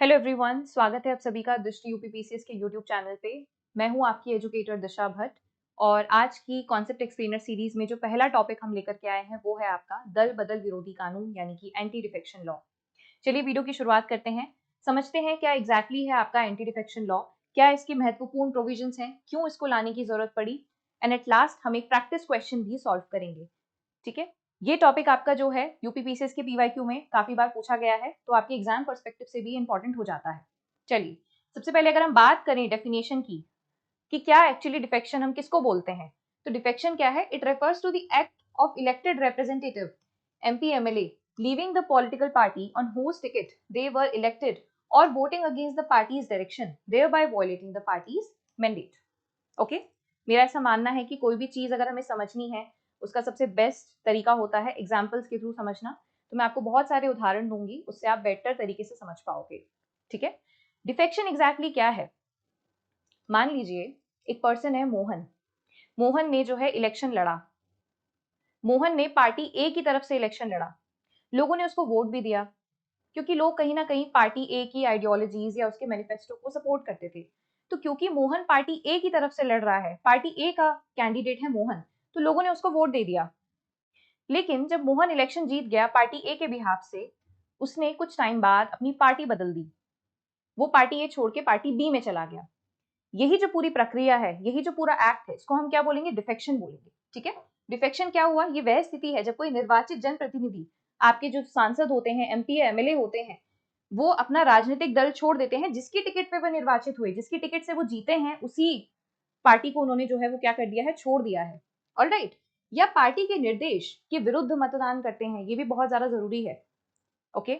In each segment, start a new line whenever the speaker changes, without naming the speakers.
Hello everyone, स्वागत है आप सभी का दृष्टि यूपीपीसीएस के यूट्यूब चैनल पे। मैं हूं आपकी एजुकेटर दिशा भट्ट और आज की कॉन्सेप्ट एक्सप्लेनर सीरीज में जो पहला टॉपिक हम लेकर के आए हैं वो है आपका दल बदल विरोधी कानून यानी कि एंटी डिफेक्शन लॉ। चलिए वीडियो की शुरुआत करते हैं, समझते हैं क्या एग्जैक्टली है आपका एंटी डिफेक्शन लॉ, क्या इसकी महत्वपूर्ण प्रोविजंस हैं, क्यों इसको लाने की जरूरत पड़ी एंड एट लास्ट हम एक प्रैक्टिस क्वेश्चन भी सॉल्व करेंगे। ठीक है, ये टॉपिक आपका जो है यूपीपीसीएस के पीवाईक्यू में काफी बार पूछा गया है, तो आपके एग्जाम पर्सपेक्टिव से भी इंपॉर्टेंट हो जाता है। चलिए, सबसे पहले अगर हम बात करें डेफिनेशन की कि क्या एक्चुअली डिफेक्शन हम किसको बोलते हैं, तो डिफेक्शन क्या है? It refers to the act of elected representative MP MLA leaving the political party on whose ticket they were elected or voting against the party's direction, thereby violating the party's mandate. Okay, मेरा ऐसा मानना है कि कोई भी चीज अगर हमें समझनी है उसका सबसे बेस्ट तरीका होता है एग्जाम्पल्स के थ्रू समझना। तो मैं आपको बहुत सारे उदाहरण दूंगी, उससे आप बेटर तरीके से समझ पाओगे। ठीक है, डिफेक्शन एग्जैक्टली क्या है? मान लीजिए एक पर्सन है मोहन। मोहन ने जो है इलेक्शन लड़ा, मोहन ने पार्टी ए की तरफ से इलेक्शन लड़ा, लोगों ने उसको वोट भी दिया क्योंकि लोग कहीं ना कहीं पार्टी ए की आइडियोलॉजीज या उसके मैनिफेस्टो को सपोर्ट करते थे। तो क्योंकि मोहन पार्टी ए की तरफ से लड़ रहा है, पार्टी ए का कैंडिडेट है मोहन, तो लोगों ने उसको वोट दे दिया। लेकिन जब मोहन इलेक्शन जीत गया पार्टी ए के बिहाफ से, उसने कुछ टाइम बाद अपनी पार्टी बदल दी, वो पार्टी ए छोड़ के पार्टी बी में चला गया। यही जो पूरी प्रक्रिया है, यही जो पूरा एक्ट है, इसको हम क्या बोलेंगे? डिफेक्शन बोलेंगे। ठीक है, डिफेक्शन क्या हुआ? ये वह स्थिति है जब कोई निर्वाचित जनप्रतिनिधि, आपके जो सांसद होते हैं, एमपी एमएलए होते हैं, वो अपना राजनीतिक दल छोड़ देते हैं, जिसकी टिकट पे वो निर्वाचित हुए, जिसकी टिकट से वो जीते हैं, उसी पार्टी को उन्होंने जो है वो क्या कर दिया है? छोड़ दिया है। ऑलराइट, या पार्टी के निर्देश के विरुद्ध मतदान करते हैं, ये भी बहुत ज्यादा जरूरी है। ओके,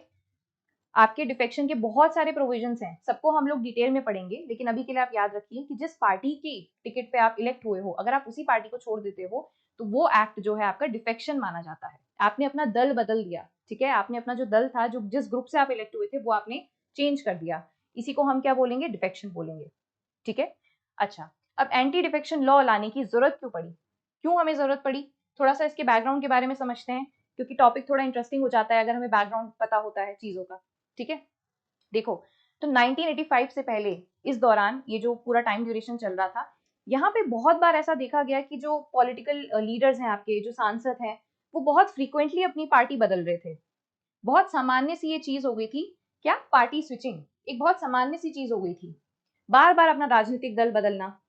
आपके डिफेक्शन के बहुत सारे प्रोविजंस हैं, सबको हम लोग डिटेल में पढ़ेंगे, लेकिन अभी के लिए आप याद रखिए कि जिस पार्टी की टिकट पे आप इलेक्ट हुए हो, अगर आप उसी पार्टी को छोड़ देते हो तो वो एक्ट जो है आपका डिफेक्शन माना जाता है। आपने अपना दल बदल दिया। ठीक है, आपने अपना जो दल था, जो जिस ग्रुप से आप इलेक्ट हुए थे, वो आपने चेंज कर दिया। इसी को हम क्या बोलेंगे? डिफेक्शन बोलेंगे। ठीक है, अच्छा, अब एंटी डिफेक्शन लॉ लाने की जरूरत क्यों पड़ी? क्यों हमें जरूरत पड़ी? थोड़ा सा इसके बैकग्राउंड के बारे में समझते हैं, क्योंकि टॉपिक थोड़ा इंटरेस्टिंग हो जाता है अगर हमें बैकग्राउंड पता होता है चीजों का। ठीक है, देखो, तो 1985 से पहले इस दौरान ये जो पूरा टाइम ड्यूरेशन चल रहा था, यहाँ पे बहुत बार ऐसा देखा गया कि जो पॉलिटिकल लीडर्स हैं, आपके जो सांसद हैं, वो बहुत फ्रीक्वेंटली अपनी पार्टी बदल रहे थे। बहुत सामान्य सी ये चीज हो गई थी। क्या? पार्टी स्विचिंग एक बहुत सामान्य सी चीज हो गई थी, बार बार अपना राजनीतिक दल बदलना।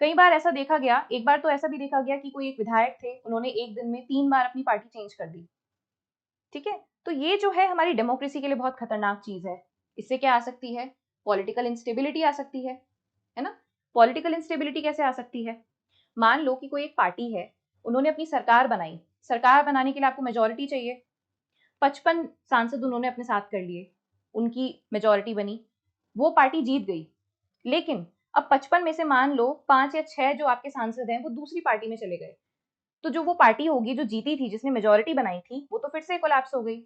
कई बार ऐसा देखा गया, एक बार तो ऐसा भी देखा गया कि कोई एक विधायक थे, उन्होंने एक दिन में 3 बार अपनी पार्टी चेंज कर दी। ठीक है, तो ये जो है हमारी डेमोक्रेसी के लिए बहुत खतरनाक चीज है। इससे क्या आ सकती है? पॉलिटिकल इंस्टेबिलिटी आ सकती है ना? पॉलिटिकल इंस्टेबिलिटी कैसे आ सकती है? मान लो कि कोई एक पार्टी है, उन्होंने अपनी सरकार बनाई, सरकार बनाने के लिए आपको मेजोरिटी चाहिए, 55 सांसद उन्होंने अपने साथ कर लिए, उनकी मेजोरिटी बनी, वो पार्टी जीत गई। लेकिन अब 55 में से मान लो 5 या 6 जो आपके सांसद हैं वो दूसरी पार्टी में चले गए, तो जो वो पार्टी होगी जो जीती थी, जिसने मेजोरिटी बनाई थी, वो तो फिर से कोलैप्स हो गई,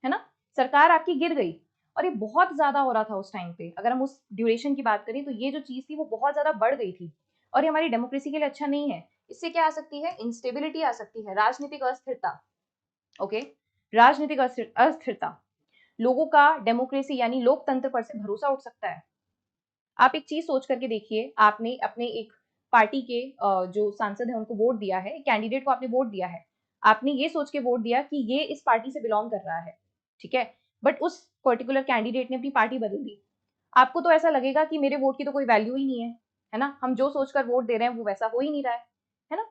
है ना? सरकार आपकी गिर गई। और ये बहुत ज्यादा हो रहा था उस टाइम पे। अगर हम उस ड्यूरेशन की बात करें तो ये जो चीज थी वो बहुत ज्यादा बढ़ गई थी, और ये हमारी डेमोक्रेसी के लिए अच्छा नहीं है। इससे क्या आ सकती है? इंस्टेबिलिटी आ सकती है, राजनीतिक अस्थिरता। ओके, राजनीतिक अस्थिरता, लोगों का डेमोक्रेसी यानी लोकतंत्र पर से भरोसा उठ सकता है। आप एक चीज सोच करके देखिए, आपने अपने एक पार्टी के जो सांसद है उनको वोट दिया है, कैंडिडेट को आपने वोट दिया है, आपने ये सोच के वोट दिया कि ये इस पार्टी से बिलोंग कर रहा है। ठीक है, बट उस पर्टिकुलर कैंडिडेट ने अपनी पार्टी बदल दी। आपको तो ऐसा लगेगा कि मेरे वोट की तो कोई वैल्यू ही नहीं है ना? हम जो सोचकर वोट दे रहे हैं वो वैसा हो ही नहीं रहा है ना?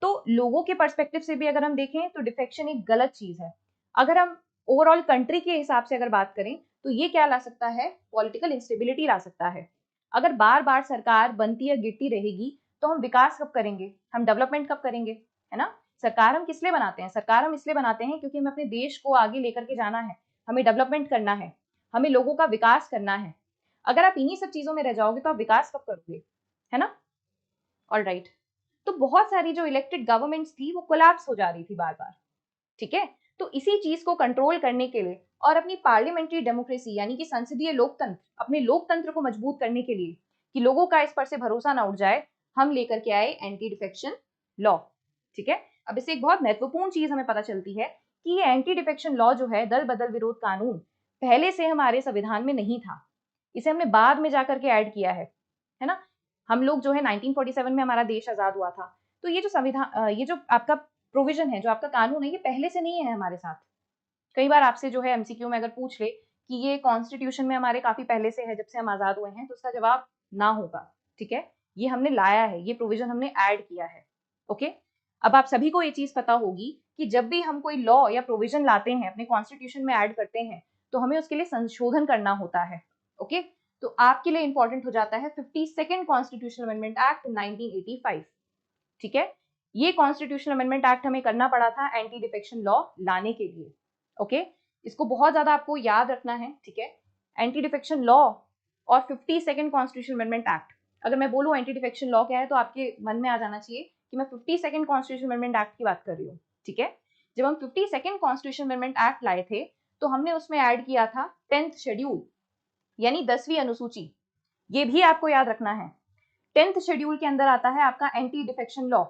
तो लोगों के पर्सपेक्टिव से भी अगर हम देखें तो डिफेक्शन एक गलत चीज है। अगर हम ओवरऑल कंट्री के हिसाब से अगर बात करें तो ये क्या ला सकता है? पॉलिटिकल इंस्टेबिलिटी ला सकता है। अगर बार बार सरकार बनती या गिरती रहेगी तो हम विकास कब करेंगे? हम डेवलपमेंट कब करेंगे? है ना? सरकार हम किस लिए बनाते हैं? सरकार हम इसलिए बनाते हैं क्योंकि हमें अपने देश को आगे लेकर के जाना है, हमें डेवलपमेंट करना है, हमें लोगों का विकास करना है। अगर आप इन्हीं सब चीजों में रह जाओगे तो आप विकास कब करोगे? है ना? ऑल राइट, तो बहुत सारी जो इलेक्टेड गवर्नमेंट्स थी वो कोलैप्स हो जा रही थी बार बार। ठीक है, तो इसी चीज को कंट्रोल करने के लिए और अपनी पार्लियामेंट्री डेमोक्रेसी यानी कि संसदीय लोकतंत्र, अपने लोकतंत्र को मजबूत करने के लिए कि लोगों का इस पर से भरोसा ना उठ जाए, हम लेकर के आए एंटी डिफेक्शन लॉ। ठीक है, अब इससे एक बहुत महत्वपूर्ण चीज हमें पता चलती है कि ये एंटी डिफेक्शन लॉ जो है, दल बदल विरोध कानून, पहले से हमारे संविधान में नहीं था। इसे हमने बाद में जाकर के ऐड किया है ना। हम लोग जो है 1947 में हमारा देश आजाद हुआ था, तो ये जो संविधान, ये जो आपका प्रोविजन है, जो आपका कानून है, ये पहले से नहीं है हमारे साथ। कई बार आपसे जो है एमसीक्यू में अगर पूछ ले कि ये कॉन्स्टिट्यूशन में हमारे काफी पहले से है, जब से हम आजाद हुए हैं, तो उसका जवाब ना होगा। ठीक है, ये हमने लाया है, ये प्रोविजन हमने ऐड किया है। ओके, अब आप सभी को ये चीज पता होगी कि जब भी हम कोई लॉ या प्रोविजन लाते हैं, अपने कॉन्स्टिट्यूशन में ऐड करते हैं, तो हमें उसके लिए संशोधन करना होता है। ओके, तो आपके लिए इंपॉर्टेंट हो जाता है 52nd कॉन्स्टिट्यूशनल अमेंडमेंट एक्ट 1985। ठीक है, ये कॉन्स्टिट्यूशनल अमेंडमेंट एक्ट हमें करना पड़ा था एंटी डिफेक्शन लॉ लाने के लिए। ओके, इसको बहुत ज्यादा आपको याद रखना है। ठीक है, एंटी डिफेक्शन लॉ और 52nd कॉन्स्टिट्यूशनल अमेंडमेंट एक्ट। अगर मैं बोलूँ एंटी डिफेक्शन लॉ क्या है, तो आपके मन में आ जाना चाहिए कि मैं 52nd कॉन्स्टिट्यूशनल अमेंडमेंट एक्ट की बात कर रही हूँ। ठीक है, जब हम 52nd कॉन्स्टिट्यूशनल अमेंडमेंट एक्ट लाए थे, तो हमने उसमें ऐड किया था 10th शेड्यूल, यानी 10वीं अनुसूची। ये भी आपको याद रखना है। 10th शेड्यूल के अंदर आता है आपका एंटी डिफेक्शन लॉ।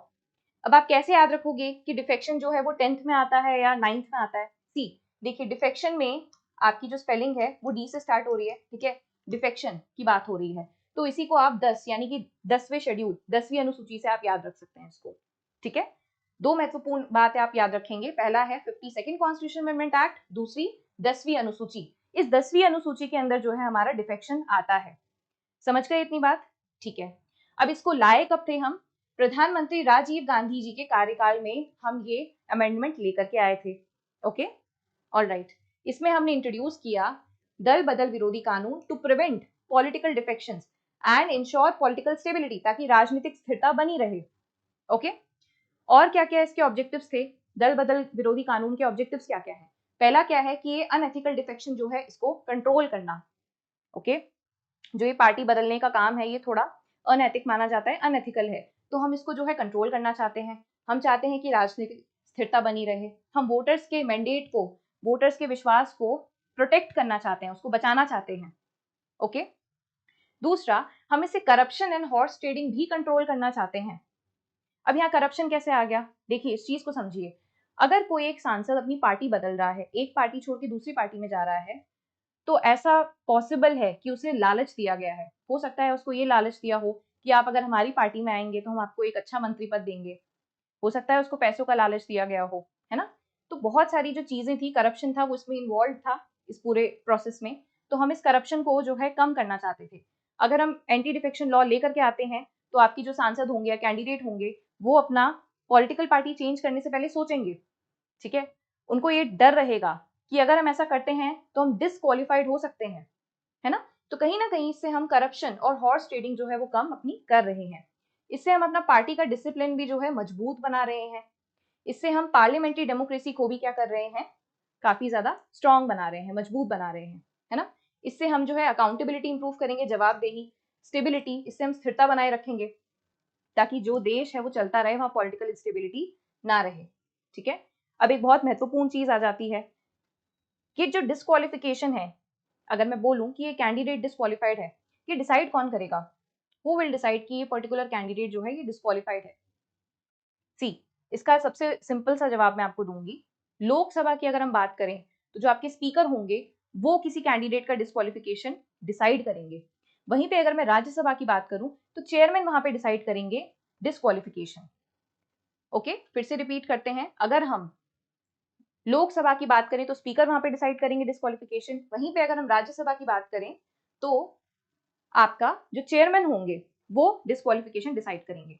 अब आप कैसे याद रखोगे कि डिफेक्शन जो है वो 10th में आता है या 9th में आता है? सी, देखिए, डिफेक्शन में आपकी जो स्पेलिंग है वो डी से स्टार्ट हो रही है। ठीक है, डिफेक्शन की बात हो रही है, तो इसी को आप 10 यानी कि 10वें शेड्यूल, 10वीं अनुसूची से आप याद रख सकते हैं इसको। ठीक है, दो महत्वपूर्ण बातें आप याद रखेंगे। पहला है 52nd कॉन्स्टिट्यूशन अमेंडमेंट एक्ट, दूसरी 10वीं अनुसूची। इस 10वीं अनुसूची के अंदर जो है हमारा डिफेक्शन आता है। समझ गए इतनी बात? ठीक है, अब इसको लाए कब थे हम? प्रधानमंत्री राजीव गांधी जी के कार्यकाल में हम ये अमेंडमेंट लेकर के आए थे। ओके, ऑलराइट, इसमें हमने इंट्रोड्यूस किया दल बदल विरोधी कानून to prevent political defections and ensure political stability, ताकि राजनीतिक स्थिरता बनी रहे। ओके, और क्या क्या इसके ऑब्जेक्टिव्स थे? दल बदल विरोधी कानून के ऑब्जेक्टिव्स क्या क्या है? पहला क्या है कि ये अनएथिकल डिफेक्शन जो है इसको कंट्रोल करना। ओके, जो ये पार्टी बदलने का काम है, ये थोड़ा अनैतिक माना जाता है, अनएथिकल है, तो हम इसको जो है कंट्रोल करना चाहते हैं। हम चाहते हैं कि राजनीतिक स्थिरता बनी रहे। हम वोटर्स के मैंडेट को, वोटर्स के विश्वास को प्रोटेक्ट करना चाहते हैं, उसको बचाना चाहते हैं। ओके, दूसरा, हम इसे करप्शन एंड हॉर्स ट्रेडिंग भी कंट्रोल करना चाहते हैं। अब यहाँ करप्शन कैसे आ गया? देखिए, इस चीज को समझिए। अगर कोई एक सांसद अपनी पार्टी बदल रहा है, एक पार्टी छोड़ के दूसरी पार्टी में जा रहा है, तो ऐसा पॉसिबल है कि उसे लालच दिया गया है। हो सकता है उसको ये लालच दिया हो कि आप अगर हमारी पार्टी में आएंगे तो हम आपको एक अच्छा मंत्री पद देंगे। हो सकता है उसको पैसों का लालच दिया गया हो, है ना। तो बहुत सारी जो चीजें थी, करप्शन था, वो इसमें इन्वॉल्व था इस पूरे प्रोसेस में। तो हम इस करप्शन को जो है कम करना चाहते थे। अगर हम एंटी डिफेक्शन लॉ लेकर के आते हैं, तो आपकी जो सांसद होंगे या कैंडिडेट होंगे, वो अपना पॉलिटिकल पार्टी चेंज करने से पहले सोचेंगे। ठीक है, उनको ये डर रहेगा कि अगर हम ऐसा करते हैं तो हम डिसक्वालिफाइड हो सकते हैं, है ना कहीं इससे हम करप्शन और हॉर्स ट्रेडिंग जो है वो कम अपनी कर रहे हैं। इससे हम अपना पार्टी का डिसिप्लिन भी जो है मजबूत बना रहे हैं। इससे हम पार्लियामेंट्री डेमोक्रेसी को भी क्या कर रहे हैं, काफी ज्यादा स्ट्रांग बना रहे हैं, मजबूत बना रहे हैं, है ना। इससे हम जो है अकाउंटेबिलिटी इंप्रूव करेंगे, जवाबदेही, स्टेबिलिटी, इससे हम स्थिरता बनाए रखेंगे, ताकि जो देश है वो चलता रहे, वहां पॉलिटिकल इंस्टेबिलिटी ना रहे। ठीक है, अब एक बहुत महत्वपूर्ण चीज आ जाती है कि जो डिस्क्वालिफिकेशन है, अगर मैं बोलूं कि ये कैंडिडेट डिस्क्वालिफाइड है, ये डिसाइड कौन करेगा? हु विल डिसाइड कि ये पर्टिकुलर कैंडिडेट जो है ये डिस्क्वालिफाइड है? सी, इसका सबसे सिंपल सा जवाब मैं आपको दूंगी। लोकसभा की अगर हम बात करें, तो जो आपके स्पीकर होंगे वो किसी कैंडिडेट का डिस्क्वालिफिकेशन डिसाइड करेंगे। वहीं पे अगर मैं राज्यसभा की बात करूं, तो चेयरमैन वहां पे डिसाइड करेंगे डिस्क्वालिफिकेशन। ओके, फिर से रिपीट करते हैं। अगर हम लोकसभा की बात करें तो स्पीकर वहां पे डिसाइड करेंगे डिस्क्वालिफिकेशन। वहीं पे अगर हम राज्यसभा की बात करें, तो आपका जो चेयरमैन होंगे वो डिस्क्वालिफिकेशन डिसाइड करेंगे।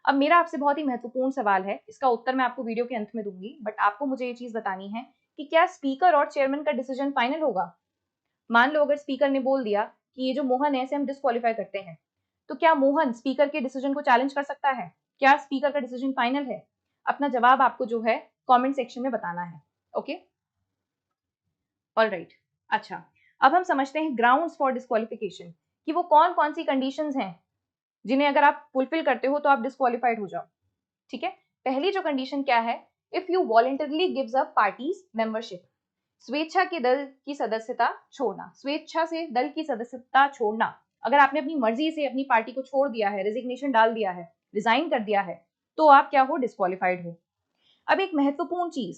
अब मेरा आपसे बहुत ही महत्वपूर्ण सवाल है, इसका उत्तर मैं आपको वीडियो के अंत में दूंगी, बट आपको मुझे ये चीज बतानी है कि क्या स्पीकर और चेयरमैन का डिसीजन फाइनल होगा? मान लो अगर स्पीकर ने बोल दिया कि ये जो मोहन है इसे हम डिस्क्वालीफाई करते हैं, तो क्या मोहन स्पीकर के डिसीजन को चैलेंज कर सकता है? क्या स्पीकर का डिसीजन फाइनल है? अपना जवाब आपको जो है कमेंट सेक्शन में बताना है। Okay, alright. अच्छा, अब हम समझते हैं ग्राउंड्स फॉर डिस्क्वालिफिकेशन, कि वो कौन कौन सी कंडीशंस हैं जिन्हें अगर आप फुलफिल करते हो तो आप डिस्क्वालिफाइड हो जाओ। ठीक है, पहली जो कंडीशन क्या है? If you voluntarily gives up parties membership, स्वेच्छा के दल की सदस्यता छोड़ना, स्वेच्छा से दल की सदस्यता छोड़ना। अगर आपने अपनी मर्जी से अपनी पार्टी को छोड़ दिया है, रेजिग्नेशन डाल दिया है, रिजाइन कर दिया है, तो आप क्या हो? डिस्क्वालिफाइड हो। अब एक महत्वपूर्ण चीज,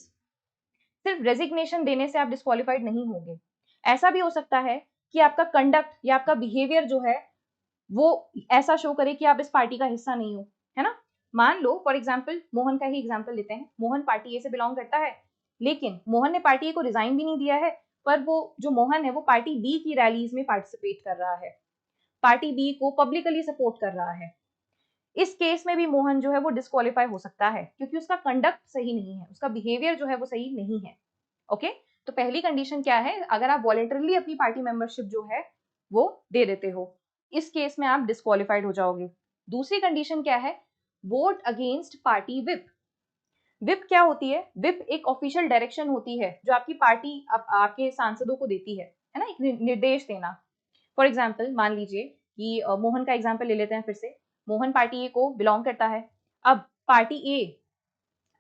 सिर्फ रेजिग्नेशन देने से आप डिस्क्वालिफाइड नहीं होंगे। ऐसा भी हो सकता है कि आपका कंडक्ट या आपका बिहेवियर जो है वो ऐसा शो करे कि आप इस पार्टी का हिस्सा नहीं हो, है ना। मान लो फॉर एग्जाम्पल मोहन का ही एग्जाम्पल लेते हैं, मोहन पार्टी ए से बिलोंग करता है, लेकिन मोहन ने पार्टी ए को रिजाइन भी नहीं दिया है, पर वो जो मोहन है वो पार्टी बी की रैलीज में पार्टिसिपेट कर रहा है, पार्टी बी को पब्लिकली सपोर्ट कर रहा है। इस केस में भी मोहन जो है वो डिस्क्वालीफाई हो सकता है, क्योंकि उसका कंडक्ट सही नहीं है, उसका बिहेवियर जो है वो सही नहीं है। ओके, तो पहली कंडीशन क्या है, अगर आप वॉलेंटरली अपनी पार्टी मेंबरशिप जो है वो दे देते हो, इस केस में आप डिस्क्वालीफाइड हो जाओगे। दूसरी कंडीशन क्या है, vote against party whip. Whip क्या होती है, विप एक ऑफिशियल डायरेक्शन होती है जो आपकी पार्टी आपके सांसदों को देती है ना, एक निर्देश देना। फॉर एग्जाम्पल मान लीजिए कि मोहन का एग्जाम्पल ले लेते हैं फिर से, मोहन पार्टी ए को बिलोंग करता है। अब पार्टी ए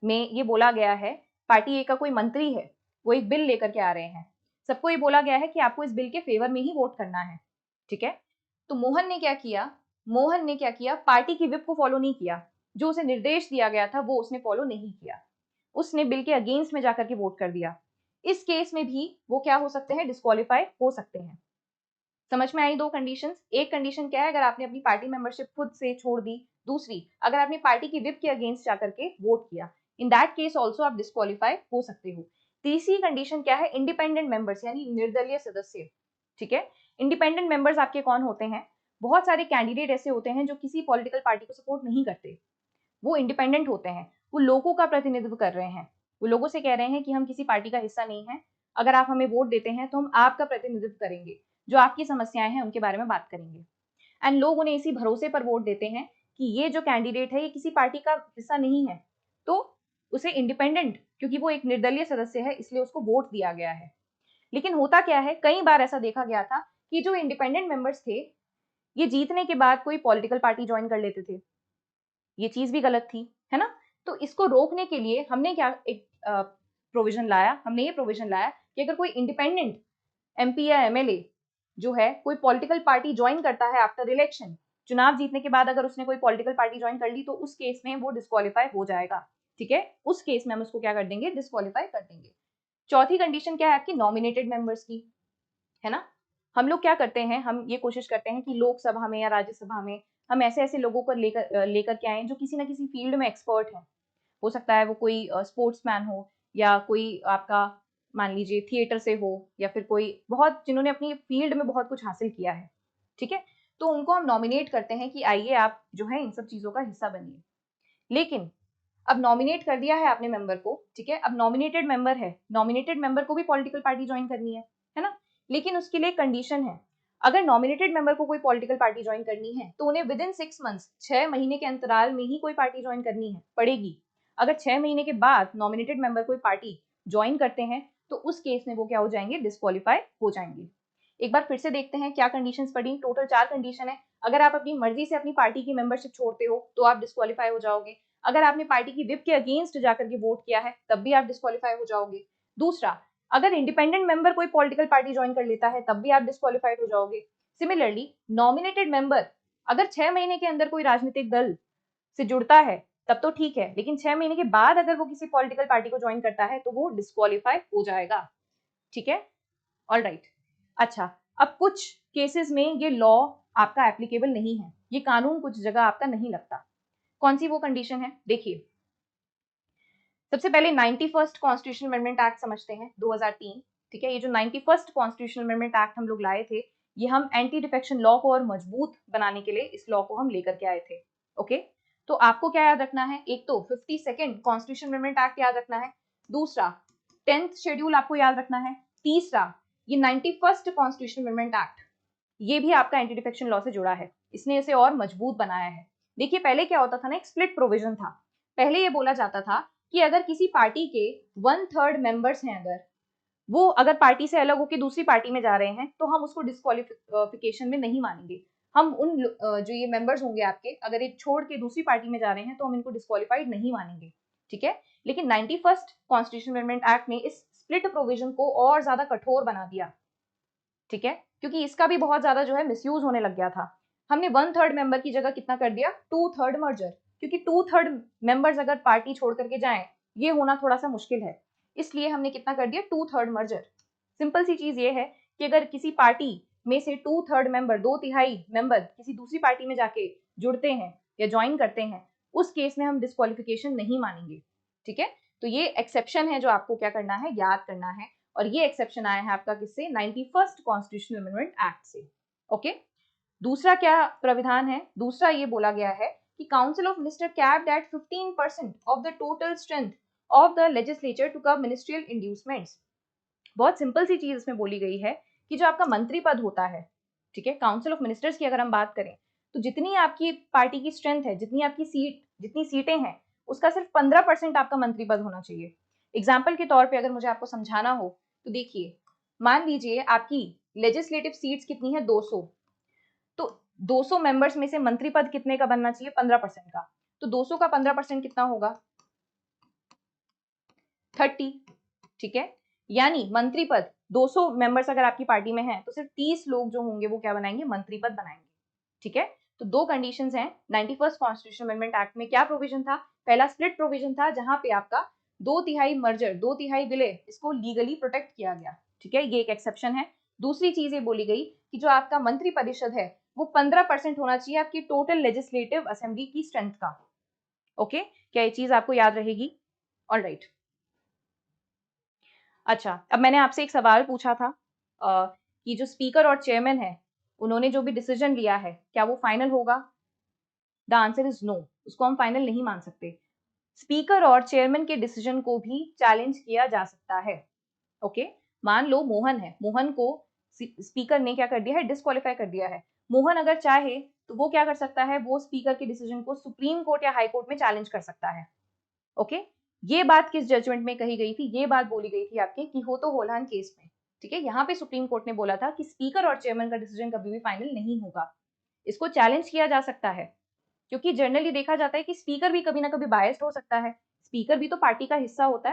में ये बोला गया है, पार्टी ए का कोई मंत्री है, वो एक बिल लेकर के आ रहे हैं, सबको ये बोला गया है कि आपको इस बिल के फेवर में ही वोट करना है, ठीक है। तो मोहन ने क्या किया, मोहन ने क्या किया, पार्टी की विप को फॉलो नहीं किया, जो उसे निर्देश दिया गया था वो उसने फॉलो नहीं किया, उसने बिल के अगेंस्ट में जाकर के वोट कर दिया। इस केस में भी वो क्या हो सकते हैं, डिस्क्वालीफाई हो सकते हैं। समझ में आई दो कंडीशंस। एक कंडीशन क्या है, अगर आपने अपनी पार्टी मेंबरशिप खुद से छोड़ दी। दूसरी, अगर आपने पार्टी की विप के अगेंस्ट जाकर के वोट किया, इन दैट केस ऑल्सो आप डिस्क्वालीफाई हो सकते हो। तीसरी कंडीशन क्या है, इंडिपेंडेंट मेंबर्स यानी निर्दलीय सदस्य, ठीक है। इंडिपेंडेंट मेंबर्स आपके कौन होते हैं, बहुत सारे कैंडिडेट ऐसे होते हैं जो किसी पॉलिटिकल पार्टी को सपोर्ट नहीं करते, वो इंडिपेंडेंट होते हैं, वो लोगों का प्रतिनिधित्व कर रहे हैं, वो लोगों से कह रहे हैं कि हम किसी पार्टी का हिस्सा नहीं है, अगर आप हमें वोट देते हैं तो हम आपका प्रतिनिधित्व करेंगे, जो आपकी समस्याएं हैं उनके बारे में बात करेंगे। एंड लोग उन्हें इसी भरोसे पर वोट देते हैं कि ये जो कैंडिडेट है ये किसी पार्टी का हिस्सा नहीं है, तो उसे इंडिपेंडेंट, क्योंकि वो एक निर्दलीय सदस्य है इसलिए उसको वोट दिया गया है। लेकिन होता क्या है, कई बार ऐसा देखा गया था कि जो इंडिपेंडेंट मेंबर्स थे ये जीतने के बाद कोई पॉलिटिकल पार्टी ज्वाइन कर लेते थे, ये चीज भी गलत थी, है ना। तो इसको रोकने के लिए हमने क्या एक प्रोविजन लाया, हमने ये प्रोविजन लाया कि अगर कोई इंडिपेंडेंट एमपी या एमएलए जो है कोई पॉलिटिकल पार्टी ज्वाइन करता है आफ्टर इलेक्शन, चुनाव जीतने के बाद अगर उसने कोई पॉलिटिकल पार्टी ज्वाइन कर ली तो उस केस में वो डिस्क्वालीफाई हो जाएगा, ठीक है। उस केस में हम उसको क्या कर देंगे, डिस्क्वालीफाई कर देंगे। चौथी कंडीशन क्या है आपकी, नॉमिनेटेड मेंबर्स की, है ना। हम लोग क्या करते हैं, हम ये कोशिश करते हैं कि लोकसभा में या राज्यसभा में हम ऐसे ऐसे लोगों को लेकर के आए जो किसी ना किसी फील्ड में एक्सपर्ट हैं। हो सकता है वो कोई स्पोर्ट्समैन हो, या कोई आपका मान लीजिए थिएटर से हो, या फिर कोई बहुत जिन्होंने अपनी फील्ड में बहुत कुछ हासिल किया है, ठीक है। तो उनको हम नॉमिनेट करते हैं कि आइए आप जो है इन सब चीजों का हिस्सा बनिए। लेकिन अब नॉमिनेट कर दिया है आपने मेंबर को, ठीक है, अब नॉमिनेटेड मेंबर है, नॉमिनेटेड मेंबर को भी पॉलिटिकल पार्टी ज्वाइन करनी है ना। लेकिन उसके लिए कंडीशन है, अगर नॉमिनेटेड मेंबर को कोई पॉलिटिकल पार्टी ज्वाइन करनी है तो उन्हें विद इन 6 मंथ्स, 6 महीने के अंतराल में ही कोई पार्टी ज्वाइन करनी है पड़ेगी। अगर 6 महीने के बाद नॉमिनेटेड मेंबर कोई पार्टी ज्वाइन करते हैं तो उस केस में वो क्या हो जाएंगे, डिस्क्वालीफाई हो जाएंगे। एक बार फिर से देखते हैं क्या कंडीशंस पड़ी, टोटल 4 कंडीशन है। अगर आप अपनी मर्जी से अपनी पार्टी की मेंबरशिप छोड़ते हो तो आप डिस्क्वालीफाई हो जाओगे। अगर आपने पार्टी की विप के अगेंस्ट जाकर के वोट किया है तब भी आप डिस्क्वालीफाई हो जाओगे। दूसरा, अगर इंडिपेंडेंट मेंबर कोई पॉलिटिकल पार्टी ज्वाइन कर लेता है तब भी आप डिस्क्वालीफाइड हो जाओगे। सिमिलरली नॉमिनेटेड मेंबर अगर 6 महीने के अंदर कोई राजनीतिक दल से जुड़ता है तब तो ठीक है, लेकिन 6 महीने के बाद अगर वो किसी पॉलिटिकल पार्टी को ज्वाइन करता है तो वो डिस्क्वालीफाई हो जाएगा, ठीक है। All right. अच्छा, अब कुछ केसेस में ये लॉ आपका एप्लीकेबल नहीं है, ये कानून कुछ जगह आपका नहीं लगता। कौन सी वो कंडीशन है, देखिए। सबसे पहले 91st कॉन्स्टिट्यूशनल अमेंडमेंट एक्ट समझते हैं, 2003, ठीक है। ये जो 91st कॉन्स्टिट्यूशनल अमेंडमेंट एक्ट हम लोग लाए थे, ये हम एंटी डिफेक्शन लॉ को और मजबूत बनाने के लिए इस लॉ को हम लेकर के आए थे। ओके, तो आपको क्या याद रखना है, एक तो 52nd कॉन्स्टिट्यूशनल अमेंडमेंट एक्ट याद रखना है, दूसरा 10th शेड्यूल आपको याद रखना है, तीसरा ये 91st कॉन्स्टिट्यूशनल अमेंडमेंट एक्ट, ये भी आपका एंटी डिफेक्शन लॉ से जुड़ा है, इसने इसे और मजबूत बनाया है। देखिए पहले क्या होता था ना, एक स्प्लिट प्रोविजन था। पहले ये बोला जाता था कि अगर किसी पार्टी के 1/3 मेंबर्स हैं, अगर वो अगर पार्टी से अलग होकर दूसरी पार्टी में जा रहे हैं तो हम उसको डिस्क्वालिफिकेशन में नहीं मानेंगे। हम उन जो ये मेंबर्स होंगे आपके, अगर ये छोड़ के दूसरी पार्टी में जा रहे हैं तो हम इनको डिस्क्वालिफाइड नहीं मानेंगे, ठीक है। लेकिन 91st कॉन्स्टिट्यूशनल अमेंडमेंट एक्ट ने इस स्प्लिट प्रोविजन को और ज्यादा कठोर बना दिया, ठीक है, क्योंकि इसका भी बहुत ज्यादा जो है मिसयूज होने लग गया था। हमने 1/3 मेंबर की जगह कितना कर दिया, 2/3 मर्जर, क्योंकि 2/3 मेंबर्स अगर पार्टी छोड़ करके जाएं ये होना थोड़ा सा मुश्किल है, इसलिए हमने कितना कर दिया, 2/3 मर्जर। सिंपल सी चीज ये है कि अगर किसी पार्टी में से 2/3 मेंबर, 2/3 मेंबर किसी दूसरी पार्टी में जाके जुड़ते हैं या ज्वाइन करते हैं, उस केस में हम डिस्क्वालिफिकेशन नहीं मानेंगे। ठीक है, तो ये एक्सेप्शन है जो आपको क्या करना है, याद करना है। और ये एक्सेप्शन आया है आपका किससे, 91st कॉन्स्टिट्यूशनल अमेंडमेंट एक्ट से। ओके, दूसरा क्या प्राविधान है, दूसरा ये बोला गया है कि council of minister capped at 15% of the total strength of the legislature to कव मिनिस्ट्रियल इंड्यूसमेंट्स। बहुत सिंपल सी चीज इसमें बोली गई है कि जो आपका मंत्री पद होता है, ठीक है, काउंसिल ऑफ मिनिस्टर्स की अगर हम बात करें तो जितनी आपकी पार्टी की स्ट्रेंथ है, जितनी आपकी जितनी सीटें हैं, उसका सिर्फ 15% आपका मंत्री पद होना चाहिए। एग्जाम्पल के तौर पे अगर मुझे आपको समझाना हो तो देखिए, मान लीजिए आपकी लेजिस्लेटिव सीट्स कितनी है, 200, तो 200 मेंबर्स में से मंत्री पद कितने का बनना चाहिए, 15% का। तो 200 का 15% कितना होगा, 30। ठीक है, यानी मंत्री पद 200 मेंबर्स अगर आपकी पार्टी में हैं तो सिर्फ 30 लोग जो होंगे वो क्या बनाएंगे, मंत्री पद बनाएंगे। ठीक है, तो दो कंडीशंस हैं 91st कॉन्स्टिट्यूशनल अमेंडमेंट एक्ट में। क्या प्रोविजन था, पहला स्प्लिट प्रोविजन था जहां पे आपका 2/3 मर्जर, 2/3 विलय, इसको लीगली प्रोटेक्ट किया गया। ठीक है, ये एक एक्सेप्शन है। दूसरी चीज ये बोली गई कि जो आपका मंत्री परिषद है वो 15% होना चाहिए आपकी टोटल लेजिस्लेटिव असेंबली की स्ट्रेंथ का। ओके, क्या ये चीज आपको याद रहेगी? ऑलराइट। अच्छा, अब मैंने आपसे एक सवाल पूछा था कि जो स्पीकर और चेयरमैन है उन्होंने जो भी डिसीजन लिया है क्या वो फाइनल होगा? द आंसर इज नो, उसको हम फाइनल नहीं मान सकते। स्पीकर और चेयरमैन के डिसीजन को भी चैलेंज किया जा सकता है। ओके, मान लो मोहन है, मोहन को स्पीकर ने क्या कर दिया है, डिस्क्वालीफाई कर दिया है। मोहन अगर चाहे तो वो क्या कर सकता है, वो स्पीकर के डिसीजन को सुप्रीम कोर्ट या हाई कोर्ट में चैलेंज कर सकता है। ओके, ये बात किस जजमेंट में कही गई थी, ये बात बोली गई थी आपके किहोतो होलान केस में। ठीक है, यहाँ पे सुप्रीम कोर्ट ने बोला था कि स्पीकर और चेयरमैन का डिसीजन कभी भी फाइनल नहीं होगा, इसको चैलेंज किया जा सकता है। क्योंकि जनरली देखा जाता है कि स्पीकर भी कभी ना कभी बायस्ड हो सकता है, स्पीकर भी तो पार्टी का हिस्सा होता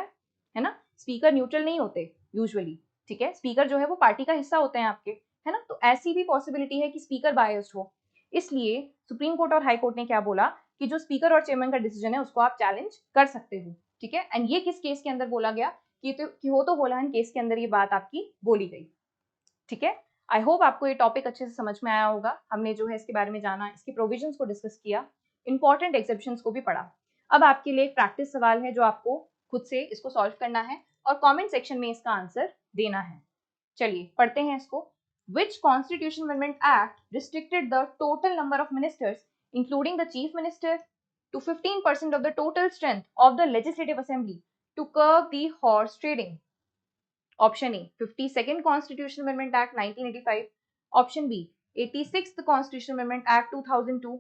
है ना, स्पीकर न्यूट्रल नहीं होते यूजुअली। ठीक है, स्पीकर जो है वो पार्टी का हिस्सा होते हैं आपके, है ना, तो ऐसी भी पॉसिबिलिटी है कि स्पीकर बायस्ड हो। इसलिए सुप्रीम कोर्ट और हाई कोर्ट ने क्या बोला कि जो स्पीकर और चेयरमैन का डिसीजन है उसको आप चैलेंज कर सकते हो। ठीक है, एंड ये किस केस के अंदर बोला गया, कि तो किहोतो होलान केस के अंदर ये बात आपकी बोली गई। ठीक है, आई होप आपको ये टॉपिक अच्छे से समझ में आया होगा। हमने जो है इसके बारे में जाना, इसकी प्रोविजंस को डिस्कस किया, इंपॉर्टेंट एक्सेप्शंस को भी पढ़ा। अब आपके लिए एक प्रैक्टिस सवाल है जो आपको खुद से इसको सॉल्व करना है और कमेंट सेक्शन में इसका आंसर देना है। चलिए पढ़ते हैं इसको। Which Constitutional Amendment Act restricted the total number of ministers, including the Chief Minister, to 15% of the total strength of the Legislative Assembly to curb the horse trading? Option A, 52nd Constitutional Amendment Act 1985. Option B, 86th Constitutional Amendment Act 2002.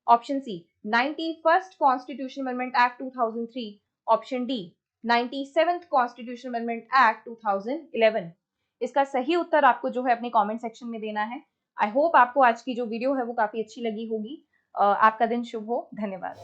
Option C, 91st Constitutional Amendment Act 2003. Option D, 97th Constitutional Amendment Act 2011. इसका सही उत्तर आपको जो है अपने comment section में देना है। I hope आपको आज की जो वीडियो है वो काफी अच्छी लगी होगी। आपका दिन शुभ हो। धन्यवाद।